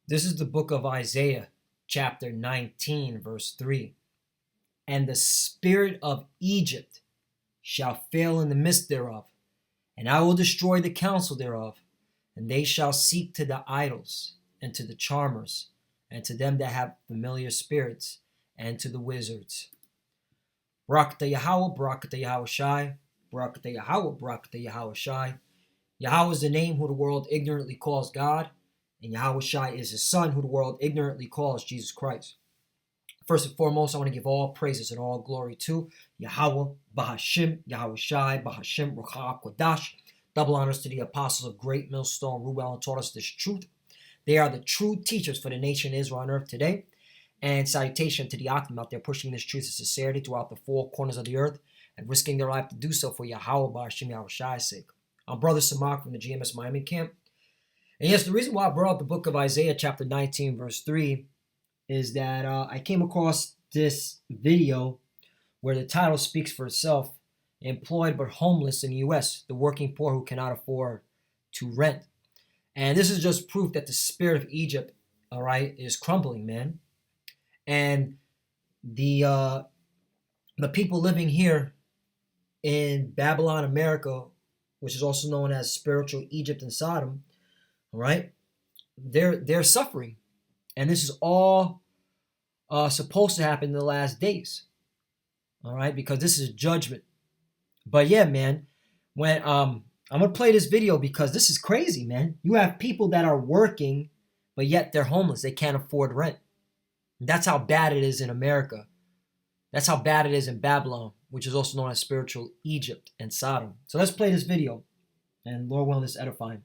This is the book of Isaiah, chapter 19, verse 3. And the spirit of Egypt shall fail in the midst thereof, and I will destroy the counsel thereof, and they shall seek to the idols, and to the charmers, and to them that have familiar spirits, and to the wizards. Barakatah Yahweh, Barakatah Yahweh Shai, Barakatah Yahweh, Barakatah Yahweh Shai. Yahweh is the name who the world ignorantly calls God, and Yahweh Shai is his son who the world ignorantly calls Jesus Christ. First and foremost, I want to give all praises and all glory to Yahweh, Bahashim, Yahweh Shai, Bahashim, Ruach HaKodash. Double honors to the apostles of Great Millstone, Ruel, and taught us this truth. They are the true teachers for the nation Israel on earth today. And salutation to the Akim out there pushing this truth of sincerity throughout the four corners of the earth and risking their life to do so for Yahweh, Bahashim, Yahweh Shai's sake. I'm Brother Samak from the GMS Miami camp. And yes, the reason why I brought up the book of Isaiah, chapter 19, verse 3, is that I came across this video where the title speaks for itself. Employed but homeless in the U.S., the working poor who cannot afford to rent. And this is just proof that the spirit of Egypt, all right, is crumbling, man. And the people living here in Babylon, America, which is also known as spiritual Egypt and Sodom, all right, they're suffering. And this is all supposed to happen in the last days, all right, because this is judgment. But yeah, man, when I'm gonna play this video because this is crazy, man. You have people that are working, but yet they're homeless. They can't afford rent. That's how bad it is in America. That's how bad it is in Babylon, which is also known as spiritual Egypt and Sodom. So let's play this video, and Lord willing, this edifying.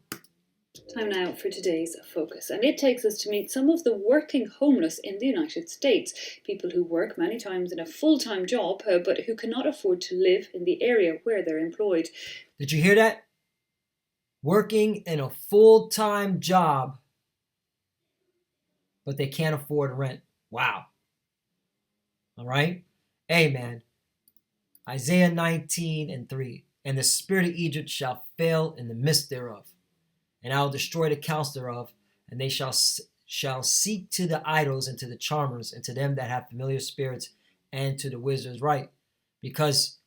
Time now for today's focus, and it takes us to meet some of the working homeless in the United States. People who work many times in a full-time job, but who cannot afford to live in the area where they're employed. Did you hear that? Working in a full-time job, but they can't afford rent. Wow. All right? Hey, man. Isaiah 19 and 3. And the spirit of Egypt shall fail in the midst thereof, and I will destroy the counsel thereof, and they shall seek to the idols and to the charmers and to them that have familiar spirits and to the wizards. Right? Because,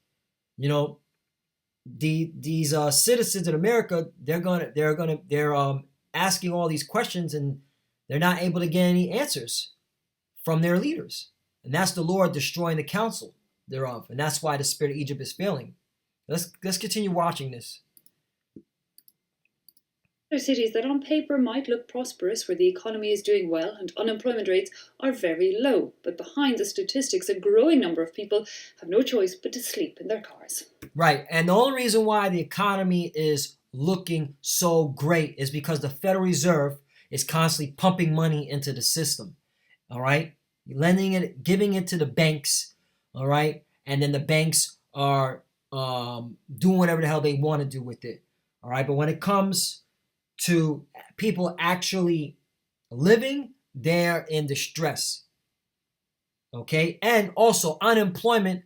you know, these citizens in America, they're asking all these questions, and they're not able to get any answers from their leaders. And that's the Lord destroying the counsel thereof, and that's why the spirit of Egypt is failing. Let's continue watching this. Other cities that on paper might look prosperous, where the economy is doing well and unemployment rates are very low. But behind the statistics, a growing number of people have no choice but to sleep in their cars. Right. And the only reason why the economy is looking so great is because the Federal Reserve is constantly pumping money into the system. All right. Lending it, giving it to the banks. All right. And then the banks are doing whatever the hell they want to do with it. All right. But when it comes to people actually living, they're in distress. Okay. And also unemployment,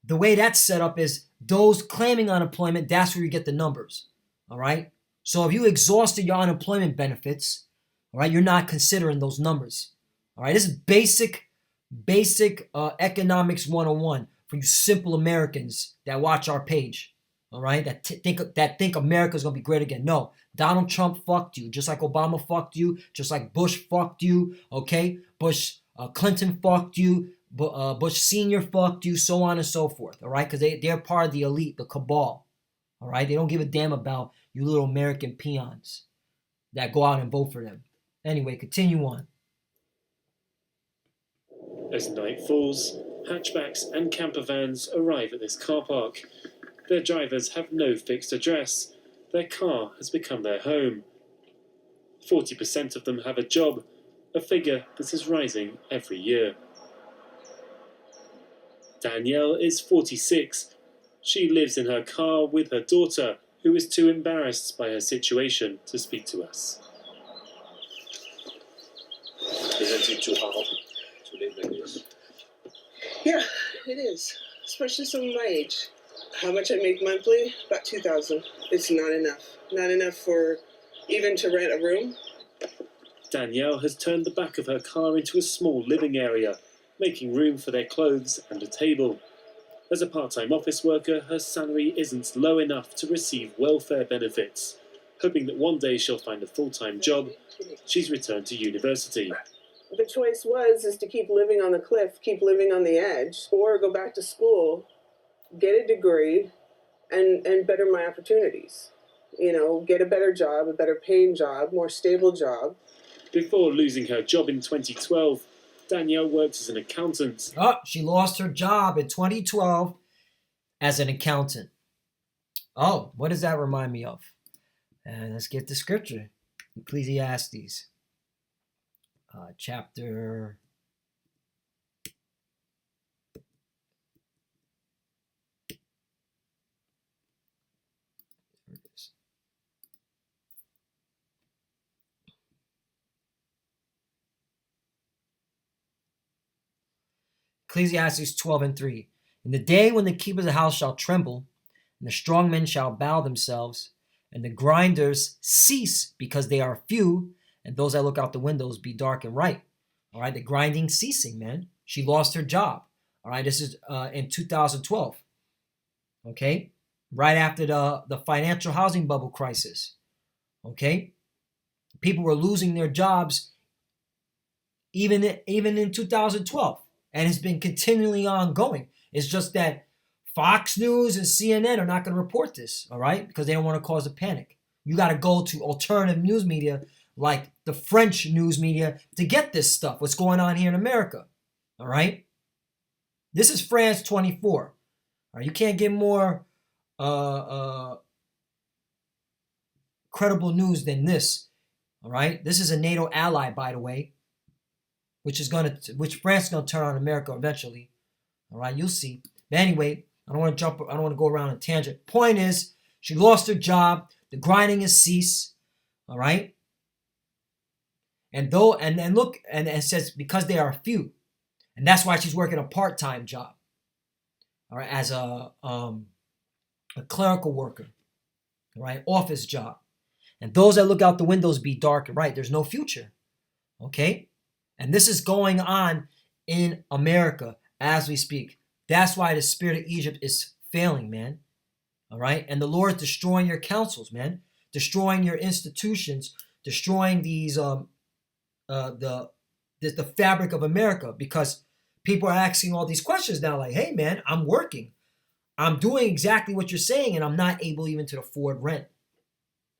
the way that's set up is those claiming unemployment, that's where you get the numbers. All right. So if you exhausted your unemployment benefits, all right, you're not considering those numbers. All right. This is basic economics 101 for you simple Americans that watch our page. All right. That think America's going to be great again. No. Donald Trump fucked you, just like Obama fucked you, just like Bush fucked you, okay? Clinton fucked you, Bush Sr. fucked you, so on and so forth, all right? Because they're part of the elite, the cabal, all right? They don't give a damn about you little American peons that go out and vote for them. Anyway, continue on. As night falls, hatchbacks and camper vans arrive at this car park. Their drivers have no fixed address. Their car has become their home. 40% of them have a job, a figure that is rising every year. Danielle is 46. She lives in her car with her daughter, who is too embarrassed by her situation to speak to us. Isn't it too hard to live like this? Yeah, it is, especially someone my age. How much I make monthly? About $2,000. It's not enough. Not enough for even to rent a room. Danielle has turned the back of her car into a small living area, making room for their clothes and a table. As a part-time office worker, her salary isn't low enough to receive welfare benefits. Hoping that one day she'll find a full-time job, she's returned to university. The choice is to keep living on the cliff, keep living on the edge, or go back to school, get a degree, and better my opportunities. You know, get a better job, a better paying job, more stable job. Before losing her job in 2012, Danielle worked as an accountant. Oh, she lost her job in 2012 as an accountant. Oh, what does that remind me of? And let's get the scripture. Ecclesiastes, chapter... Here it is. Ecclesiastes 12:3. In the day when the keepers of the house shall tremble, and the strong men shall bow themselves, and the grinders cease because they are few, and those that look out the windows be dark and right. All right, the grinding ceasing, man. She lost her job. All right, this is in 2012. Okay, right after the financial housing bubble crisis. Okay, people were losing their jobs even in 2012, and it's been continually ongoing. It's just that Fox News and CNN are not going to report this, all right, because they don't want to cause a panic. You got to go to alternative news media like the French news media to get this stuff, what's going on here in America, all right? This is France 24. All right, you can't get more credible news than this, all right? This is a NATO ally, by the way, which France is going to turn on America eventually, all right? You'll see. But anyway, I don't want to go around a tangent. Point is, she lost her job. The grinding has ceased. All right. And look, it says because they are few, and that's why she's working a part-time job. All right, as a clerical worker. All right, office job. And those that look out the windows be dark and right. There's no future. Okay, and this is going on in America as we speak. That's why the spirit of Egypt is failing, man. All right? And the Lord is destroying your councils, man. Destroying your institutions, destroying these the fabric of America, because people are asking all these questions now like, "Hey man, I'm working. I'm doing exactly what you're saying and I'm not able even to afford rent."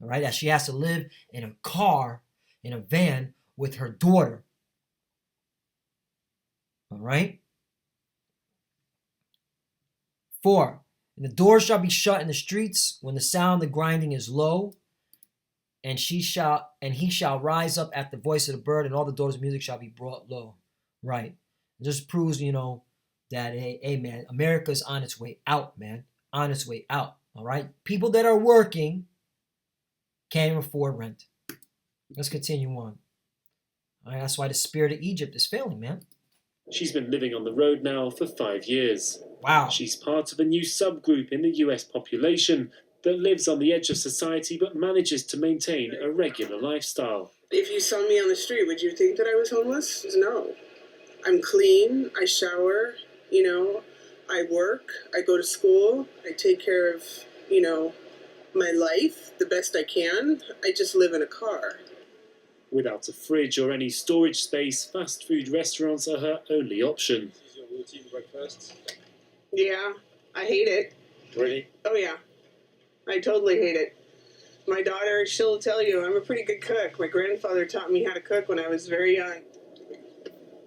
All right? That she has to live in a car, in a van with her daughter. All right? 4. And the doors shall be shut in the streets when the sound of the grinding is low, and he shall rise up at the voice of the bird, and all the doors of music shall be brought low. Right. It just proves, that hey man, America's on its way out, man. On its way out. All right. People that are working can't even afford rent. Let's continue on. All right, that's why the spirit of Egypt is failing, man. She's been living on the road now for 5 years. Wow. She's part of a new subgroup in the US population that lives on the edge of society but manages to maintain a regular lifestyle. If you saw me on the street, would you think that I was homeless? No. I'm clean, I shower, I work, I go to school, I take care of, my life the best I can. I just live in a car. Without a fridge or any storage space, fast food restaurants are her only option. Is your routine breakfast? Yeah, I hate it. Really? Oh yeah, I totally hate it. My daughter, she'll tell you I'm a pretty good cook. My grandfather taught me how to cook when I was very young.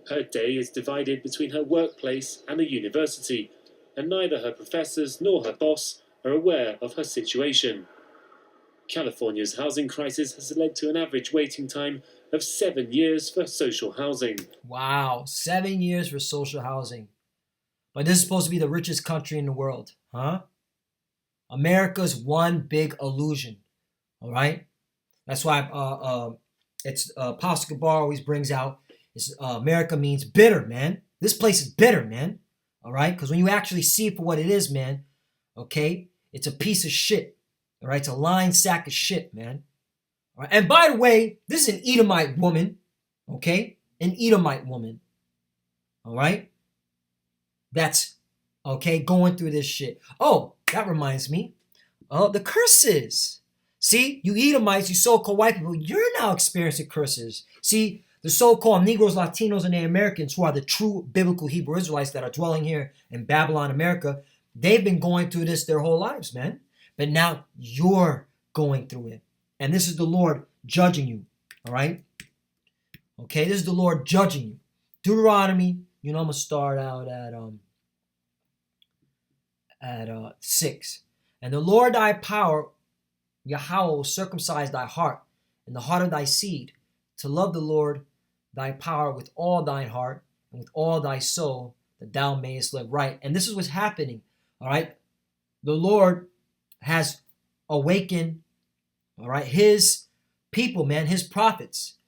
Her day is divided between her workplace and the university, and neither her professors nor her boss are aware of her situation. California's housing crisis has led to an average waiting time of 7 years for social housing. Wow, 7 years for social housing. But this is supposed to be the richest country in the world, huh? America's one big illusion, all right? That's why it's Apostle Gabar always brings out, America means bitter, man. This place is bitter, man, all right? Because when you actually see it for what it is, man, okay, it's a piece of shit, all right? It's a lying sack of shit, man, All right? And by the way, this is an Edomite woman, okay? An Edomite woman, all right? That's, okay, going through this shit. Oh, that reminds me. The curses. See, you Edomites, you so-called white people, you're now experiencing curses. See, the so-called Negroes, Latinos, and the Americans who are the true biblical Hebrew Israelites that are dwelling here in Babylon, America, they've been going through this their whole lives, man. But now you're going through it. And this is the Lord judging you, all right? Okay, this is the Lord judging you. Deuteronomy, I'm going to start out at 6. And the Lord thy power, Yahweh, will circumcise thy heart and the heart of thy seed, to love the Lord thy power with all thine heart and with all thy soul, that thou mayest live right. And this is what's happening, all right? The Lord has awakened, all right, his people, man, his prophets.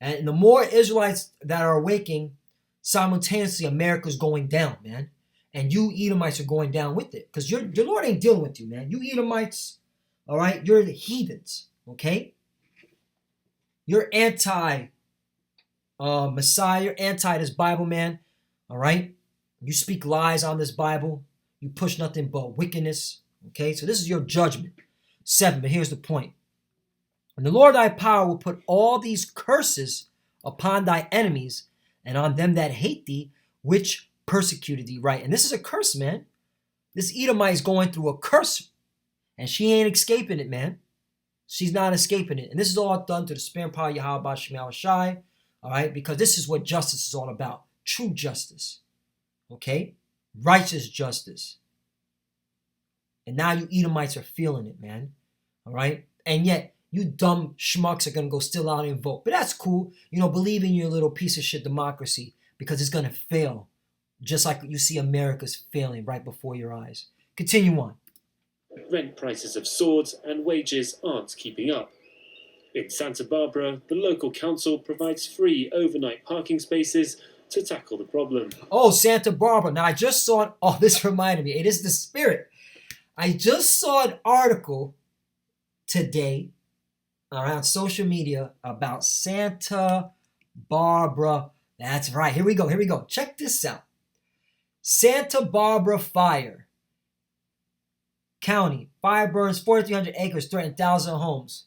And the more Israelites that are awaking, simultaneously America's going down, man. And you Edomites are going down with it. Because your Lord ain't dealing with you, man. You Edomites, all right, you're the heathens, okay? You're anti-Messiah, you're anti this Bible, man, all right? You speak lies on this Bible. You push nothing but wickedness, okay? So this is your judgment. 7, but here's the point. And the Lord thy power will put all these curses upon thy enemies and on them that hate thee, which persecuted thee, right? And this is a curse, man. This Edomite is going through a curse, and she ain't escaping it, man. She's not escaping it. And this is all done to the spirit and power of Yahweh Shemal Shai, all right? Because this is what justice is all about. True justice, okay? Righteous justice. And now you Edomites are feeling it, man, all right? And yet, you dumb schmucks are going to go still out and vote. But that's cool. Believe in your little piece of shit democracy, because it's going to fail. Just like you see America's failing right before your eyes. Continue on. Rent prices have soared and wages aren't keeping up. In Santa Barbara, the local council provides free overnight parking spaces to tackle the problem. Oh, Santa Barbara. Now, I just saw this reminded me. It is the spirit. I just saw an article today around social media about Santa Barbara. That's right. Here we go. Check this out. Santa Barbara fire. County. Fire burns 4,300 acres, threatening 1,000 homes.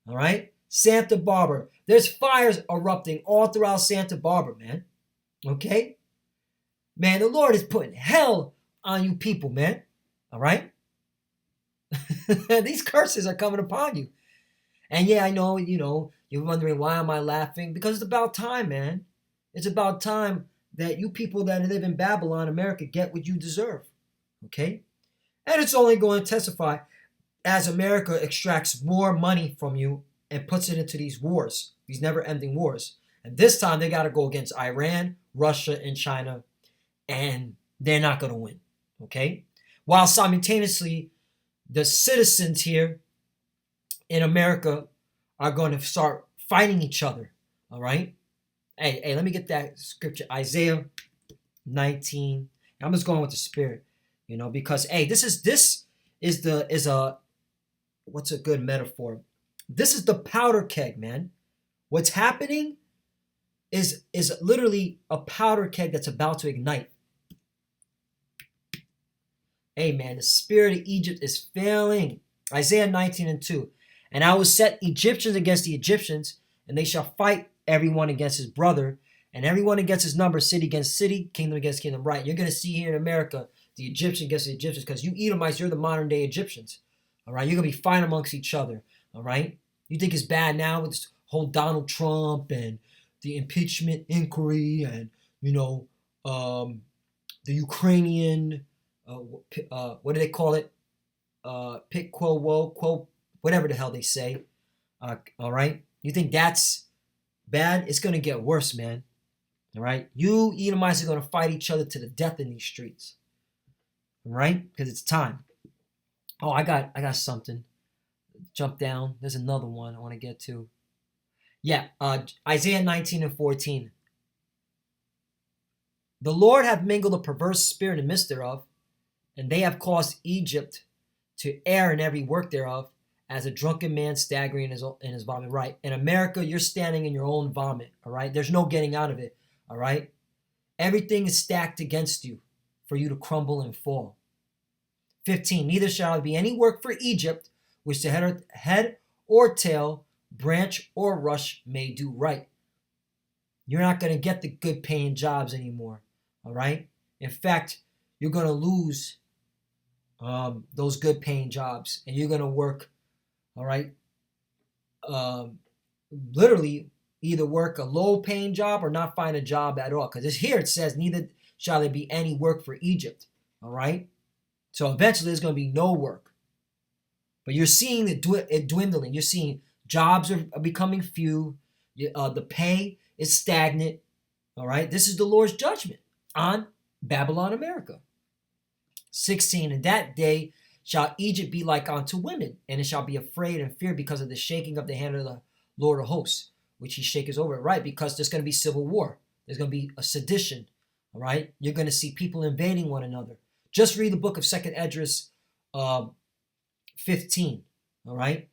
All right? Santa Barbara. There's fires erupting all throughout Santa Barbara, man. Okay? Man, the Lord is putting hell on you people, man. All right? These curses are coming upon you. And yeah, I know, you're wondering, why am I laughing? Because it's about time, man. It's about time that you people that live in Babylon, America, get what you deserve. Okay? And it's only going to testify as America extracts more money from you and puts it into these wars, these never-ending wars. And this time they got to go against Iran, Russia, and China, and they're not going to win. Okay? While simultaneously, the citizens here in America are going to start fighting each other. All right? Hey, let me get that scripture, Isaiah 19. I'm just going with the spirit, because this is what's a good metaphor? This is the powder keg, man. What's happening is literally a powder keg that's about to ignite. Hey, man, the spirit of Egypt is failing. Isaiah 19:2. And I will set Egyptians against the Egyptians, and they shall fight everyone against his brother, and everyone against his number, city against city, kingdom against kingdom. Right, you're going to see here in America, the Egyptian against the Egyptians, because you Edomites, you're the modern day Egyptians. All right, you're going to be fighting amongst each other. All right, you think it's bad now with this whole Donald Trump and the impeachment inquiry and, the Ukrainian, what do they call it? Pit quo, whatever the hell they say. All right, you think that's bad? It's going to get worse, man. All right? You Edomites are going to fight each other to the death in these streets. All right? Because it's time. Oh, I got something. Jump down. There's another one I want to get to. Yeah, Isaiah 19:14. The Lord hath mingled a perverse spirit in the midst thereof, and they have caused Egypt to err in every work thereof, as a drunken man staggering in his vomit. Right. In America, you're standing in your own vomit. All right. There's no getting out of it. All right. Everything is stacked against you for you to crumble and fall. 15. Neither shall it be any work for Egypt, which the head or tail, branch or rush may do right. You're not going to get the good paying jobs anymore. All right. In fact, you're going to lose those good paying jobs, and you're going to work, all right, literally either work a low paying job or not find a job at all. Because here it says, neither shall there be any work for Egypt. All right. So eventually there's going to be no work. But you're seeing it dwindling. You're seeing jobs are becoming few. The pay is stagnant. All right. This is the Lord's judgment on Babylon, America. 16. In that day shall Egypt be like unto women, and it shall be afraid and fear because of the shaking of the hand of the Lord of hosts, which he shakes over it. Right. Because there's going to be civil war. There's going to be a sedition. All right. You're going to see people invading one another. Just read the book of 2nd Esdras 15. All right.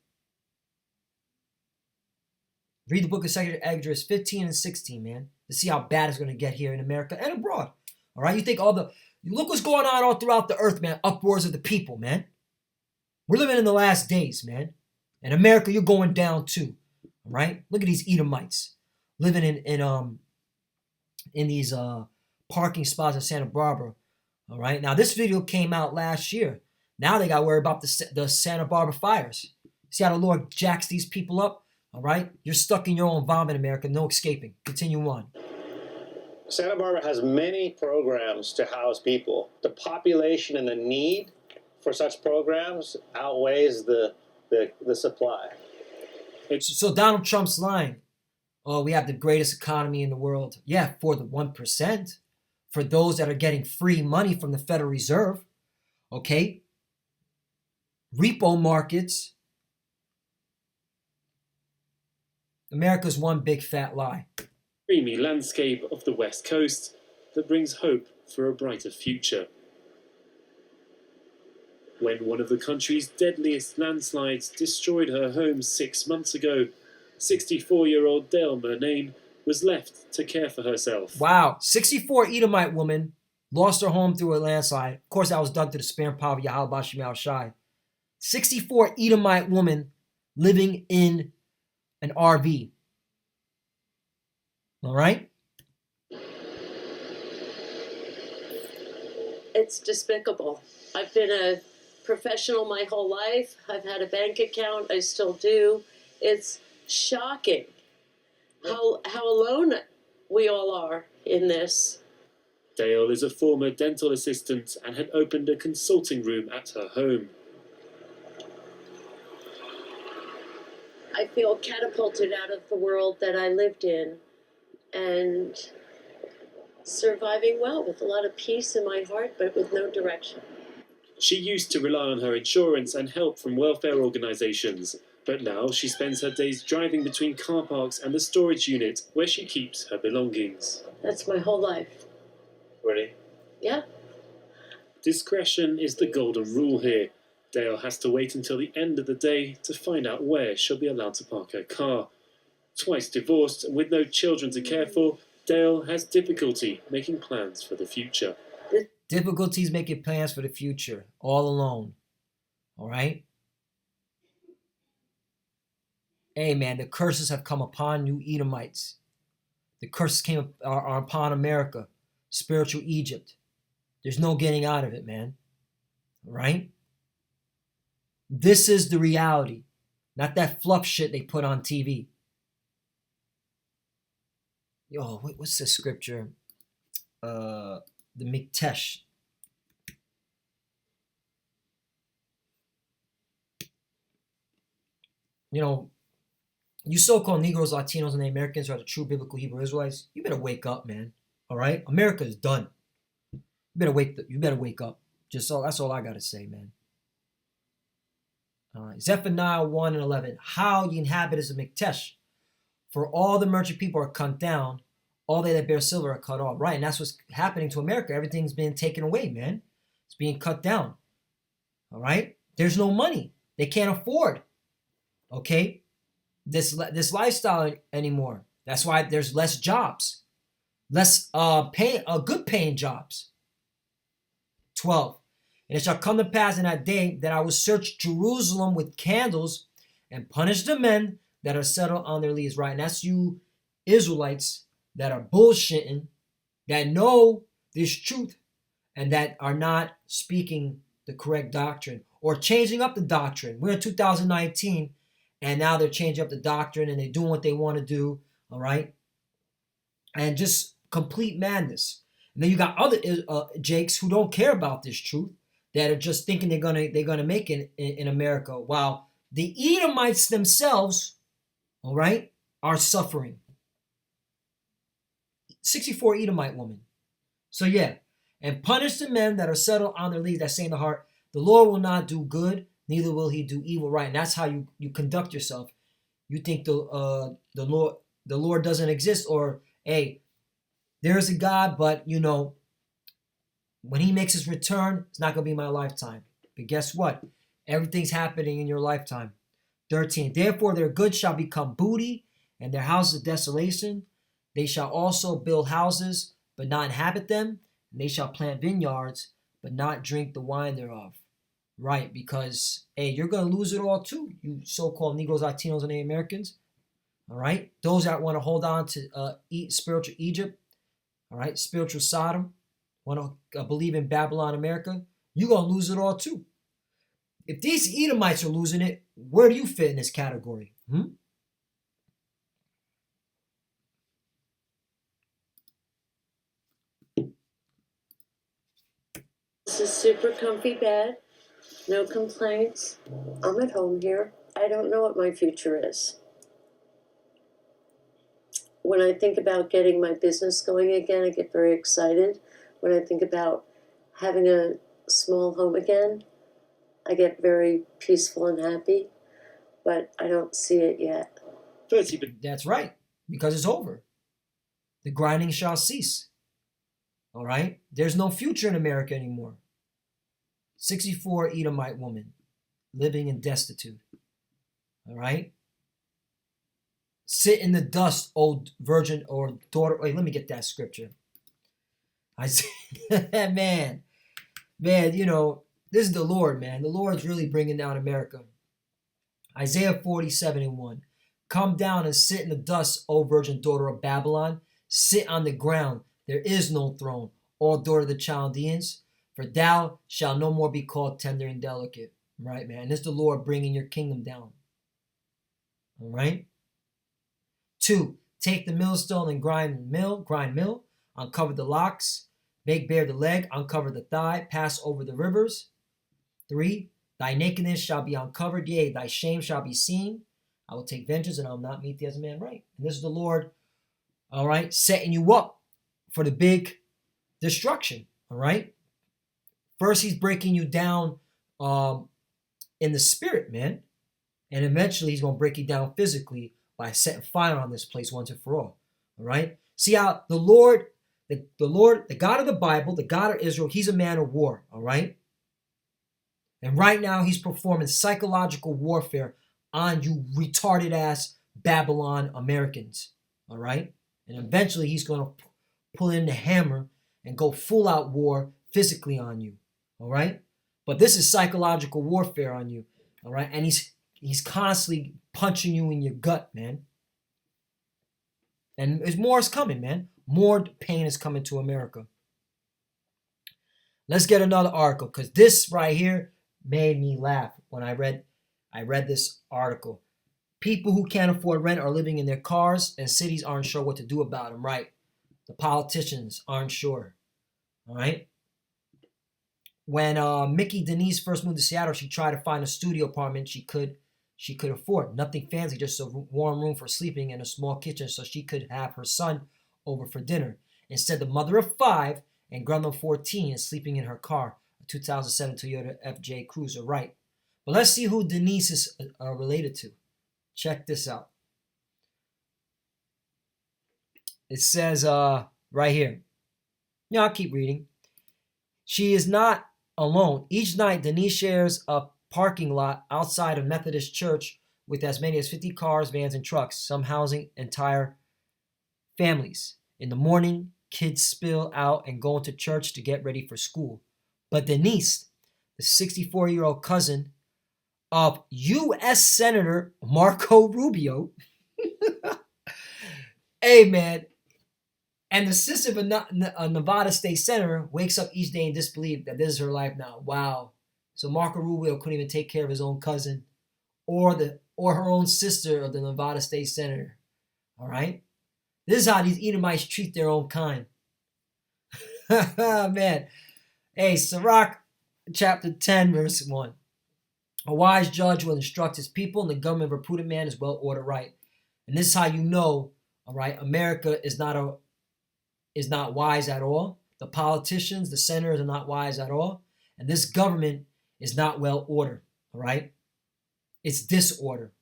Read the book of 2nd Esdras 15 and 16, man, to see how bad it's going to get here in America and abroad. All right. You think look what's going on all throughout the earth, man. Uproars of the people, man. We're living in the last days, man. In America, you're going down too. All right. Look at these Edomites living in these parking spots in Santa Barbara. All right. Now, this video came out last year. Now they got to worry about the Santa Barbara fires. See how the Lord jacks these people up? All right. You're stuck in your own vomit, America. No escaping. Continue on. Santa Barbara has many programs to house people. The population and the need for such programs outweighs the supply. So Donald Trump's line, oh, we have the greatest economy in the world. Yeah, for the 1%. For those that are getting free money from the Federal Reserve. Okay? Repo markets. America's one big fat lie. Dreamy landscape of the West Coast that brings hope for a brighter future. When one of the country's deadliest landslides destroyed her home 6 months ago, 64-year-old Dale Murnane was left to care for herself. Wow. 64 Edomite woman lost her home through a landslide. Of course, that was done through the spare power of Yahweh Shem Al Shai. 64 Edomite woman living in an RV. All right? It's despicable. I've been a professional my whole life. I've had a bank account. I still do. It's shocking how alone we all are in this. Dale is a former dental assistant and had opened a consulting room at her home. I feel catapulted out of the world that I lived in and surviving well with a lot of peace in my heart, but with no direction. She used to rely on her insurance and help from welfare organisations, but now she spends her days driving between car parks and the storage unit where she keeps her belongings. That's my whole life. Ready? Yeah. Discretion is the golden rule here. Dale has to wait until the end of the day to find out where she'll be allowed to park her car. Twice divorced and with no children to care for, Dale has difficulty making plans for the future. Difficulties making plans for the future. All alone. All right? Hey, man, the curses have come upon you Edomites. The curses are upon America. Spiritual Egypt. There's no getting out of it, man. All right? This is the reality. Not that fluff shit they put on TV. Yo, what's the scripture? The Miktesh. You know, you so-called Negroes, Latinos, and the Americans are the true biblical Hebrew Israelites. You better wake up, man. All right? America is done. You better wake up. That's all I gotta say, man. Zephaniah 1 and 11. How ye inhabitants of Miktesh, for all the merchant people are cut down, all they that bear silver are cut off. Right, and that's what's happening to America. Everything's being taken away, man. It's being cut down. All right? There's no money. They can't afford okay, this lifestyle anymore. That's why there's less jobs, less good paying jobs. 12. And it shall come to pass in that day that I will search Jerusalem with candles and punish the men that are settled on their leaves. Right, and that's you Israelites that are bullshitting, that know this truth, and that are not speaking the correct doctrine or changing up the doctrine. We're in 2019, and now they're changing up the doctrine and they're doing what they want to do, all right? And just complete madness. And then you got other Jakes who don't care about this truth, that are just thinking they're gonna make it in America, while the Edomites themselves, all right, are suffering. 64 Edomite woman. So yeah, and punish the men that are settled on their leaves that say in the heart, the Lord will not do good, neither will he do evil. Right, and that's how you conduct yourself. You think the Lord doesn't exist, or hey, there is a God, but you know, when he makes his return, it's not gonna be my lifetime. But guess what? Everything's happening in your lifetime. 13. Therefore their goods shall become booty, and their houses desolation. They shall also build houses, but not inhabit them. And they shall plant vineyards, but not drink the wine thereof. Right, because, hey, you're going to lose it all too, you so-called Negroes, Latinos, and Native Americans. All right? Those that want to hold on to spiritual Egypt, all right, spiritual Sodom, want to believe in Babylon, America, you're going to lose it all too. If these Edomites are losing it, where do you fit in this category? This is super comfy bed. No complaints. I'm at home here. I don't know what my future is. When I think about getting my business going again, I get very excited. When I think about having a small home again, I get very peaceful and happy, but I don't see it yet. 30. That's right, because it's over. The grinding shall cease. All right? There's no future in America anymore. 64 Edomite woman living in destitute. All right? Sit in the dust, old virgin or daughter. Wait, let me get that scripture. Man, you know, this is the Lord, man. The Lord's really bringing down America. Isaiah 47:1. Come down and sit in the dust, O virgin daughter of Babylon. Sit on the ground. There is no throne, O daughter of the Chaldeans. For thou shalt no more be called tender and delicate. Right, man? This is the Lord bringing your kingdom down. All right? 2. Take the millstone and grind mill, uncover the locks, make bare the leg, uncover the thigh, pass over the rivers. 3. Thy nakedness shall be uncovered, yea, thy shame shall be seen. I will take vengeance, and I will not meet thee as a man right. And this is the Lord, all right, setting you up for the big destruction, all right? First, he's breaking you down in the spirit, man. And eventually, he's going to break you down physically by setting fire on this place once and for all right? See how the Lord, the God of the Bible, the God of Israel, he's a man of war, all right? And right now, he's performing psychological warfare on you retarded ass Babylon Americans, all right? And eventually he's going to pull in the hammer and go full out war physically on you, all right? But this is psychological warfare on you, all right? And he's constantly punching you in your gut, man. And more is coming, man. More pain is coming to America. Let's get another article, because this right here made me laugh when I read this article. People who can't afford rent are living in their cars, and cities aren't sure what to do about them, right? The politicians aren't sure, all right? When Mickey Denise first moved to Seattle, she tried to find a studio apartment she could afford. Nothing fancy, just a warm room for sleeping and a small kitchen so she could have her son over for dinner. Instead, the mother of 5 and grandma of 14 is sleeping in her car, a 2007 Toyota FJ Cruiser, right? But let's see who Denise is related to. Check this out. It says right here. Yeah, I'll keep reading. She is not alone. Each night, Denise shares a parking lot outside of Methodist Church with as many as 50 cars, vans, and trucks, some housing entire families. In the morning, kids spill out and go into church to get ready for school. But Denise, the 64-year-old cousin of U.S. Senator Marco Rubio, hey man, and the sister of a Nevada state senator wakes up each day in disbelief that this is her life now. Wow. So Marco Rubio couldn't even take care of his own cousin or her own sister of the Nevada state senator. All right? This is how these Edomites treat their own kind. Man. Hey, Sirach chapter 10, verse 1. A wise judge will instruct his people, and the government of a prudent man is well ordered right. And this is how you know, all right, America is not wise at all. The politicians, the senators are not wise at all. And this government is not well ordered, all right? It's disorder.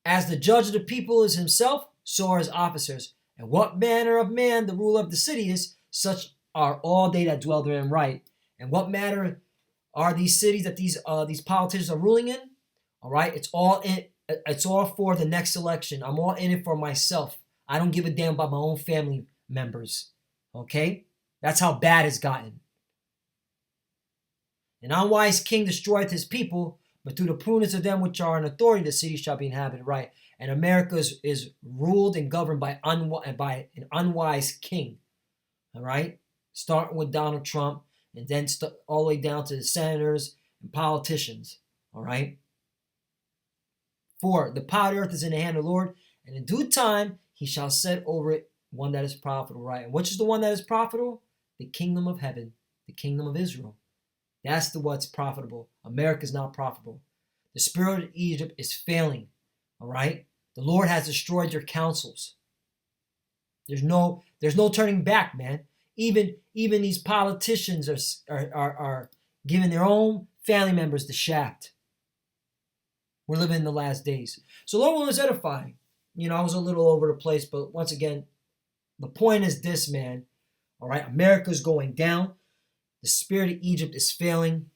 As the judge of the people is himself, so are his officers. And what manner of man the ruler of the city is, such are all they that dwell therein right. And what matter are these cities that these politicians are ruling in? All right, it's all for the next election. I'm all in it for myself. I don't give a damn about my own family members. Okay? That's how bad it's gotten. An unwise king destroyeth his people, but through the prudence of them which are in authority, the city shall be inhabited right. And America is ruled and governed by an unwise king. All right? Starting with Donald Trump and then all the way down to the senators and politicians. All right? 4. The power of the earth is in the hand of the Lord, and in due time he shall set over it one that is profitable, right? And which is the one that is profitable? The kingdom of heaven, the kingdom of Israel. That's what's profitable. America is not profitable. The spirit of Egypt is failing, all right? The Lord has destroyed your counsels. There's no turning back, man. Even these politicians are giving their own family members the shaft. We're living in the last days. So Lord was edifying. You know, I was a little over the place, but once again, the point is this, man. All right, America's going down. The spirit of Egypt is failing.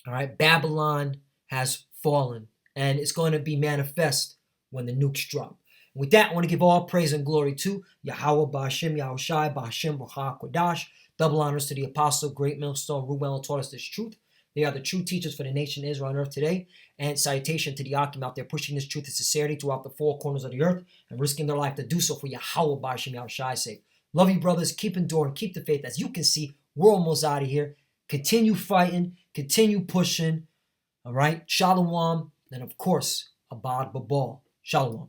All right, Babylon has fallen, and it's going to be manifest when the nukes drop. With that, I want to give all praise and glory to Yahweh, Ba'ashem, Yahushai, Ba'ashem, Ruach HaKodash. Double honors to the apostle, great millstone, Ruel, who taught us this truth. They are the true teachers for the nation of Israel on earth today. And salutation to the Akim out there pushing this truth and sincerity throughout the four corners of the earth and risking their life to do so for Yahweh, Ba'ashem, Yahushai's sake. Love you, brothers. Keep enduring. Keep the faith. As you can see, we're almost out of here. Continue fighting. Continue pushing. All right? Shalom. And of course, Abad Babal. Shalom.